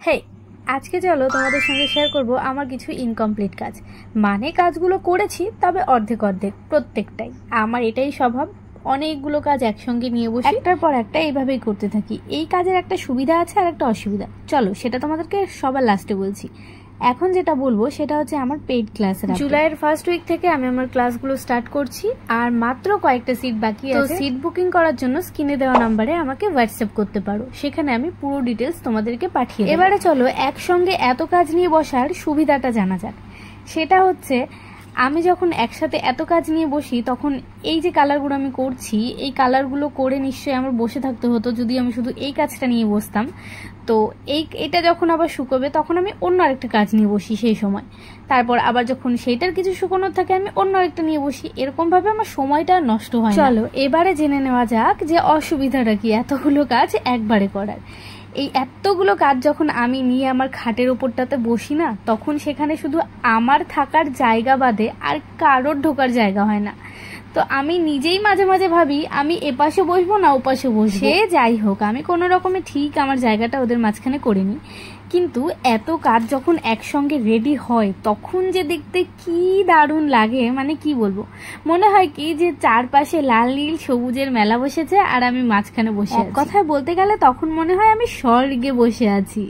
হে, আজকে চলো তোমাদের সঙ্গে শেয়ার করব আমার কিছু ইনকমপ্লিট কাজ। মানে কাজগুলো করেছি, তবে অর্ধেক অর্ধেক প্রত্যেকটাই। আমার এটাই স্বভাব, অনেকগুলো কাজ একসঙ্গে নিয়ে বসে একটার পর একটা এইভাবেই করতে থাকি। এই কাজের একটা সুবিধা আছে আর একটা অসুবিধা, চলো সেটা তোমাদেরকে সবার লাস্টে বলছি। এখন যেটা বলবো সেটা হচ্ছে আমার পেইড ক্লাসের জুলাইয়ের ফার্স্ট উইক থেকে আমি আমার ক্লাসগুলো স্টার্ট করছি, আর মাত্র কয়েকটা সিট বাকি আছে। তো সিট বুকিং করার জন্য স্ক্রিনে দেওয়া নাম্বারে আমাকে হোয়াটসঅ্যাপ করতে পারো, সেখানে আমি পুরো ডিটেলস তোমাদেরকে পাঠিয়ে দেব। এবারে চলো একসঙ্গে এত কাজ নিয়ে বসার সুবিধাটা জানা যাক। সেটা হচ্ছে আমি যখন একসাথে এত কাজ নিয়ে বসি তখন এই যে কালারগুলো আমি করছি, এই কালারগুলো করে নিশ্চয়ই আমার বসে থাকতে হতো যদি আমি শুধু এই কাজটা নিয়ে বসতাম। তো এটা যখন আবার শুকোবে তখন আমি অন্য আরেকটা কাজ নিয়ে বসি সেই সময়। তারপর আবার যখন সেইটার কিছু শুকোনোর থাকে আমি অন্য আরেকটা নিয়ে বসি। এরকমভাবে আমার সময়টা নষ্ট হয়। চলো এবারে জেনে নেওয়া যাক যে অসুবিধাটা কি এতগুলো কাজ একবারে করার। এই এতগুলো কাজ যখন আমি নিয়ে আমার খাটের ওপরটাতে বসি না, তখন সেখানে শুধু আমার থাকার জায়গা বাদে আর কারোর ঢোকার জায়গা হয় না। তো আমি নিজেই মাঝে মাঝে ভাবি আমি এপাশে বসবো না ওপাশে বসবো। সে যাই হোক, আমি কোনো রকমে ঠিক আমার জায়গাটা ওদের মাঝখানে করে নিই। কিন্তু এত কাজ যখন একসঙ্গে রেডি হয় তখন যে দেখতে কি দারুণ লাগে, মানে কি বলবো, মনে হয় কি যে চারপাশে লাল নীল সবুজের মেলা বসেছে আর আমি মাঝখানে বসে আছি। এক কথায় বলতে গেলে তখন মনে হয় আমি স্বর্গে বসে আছি।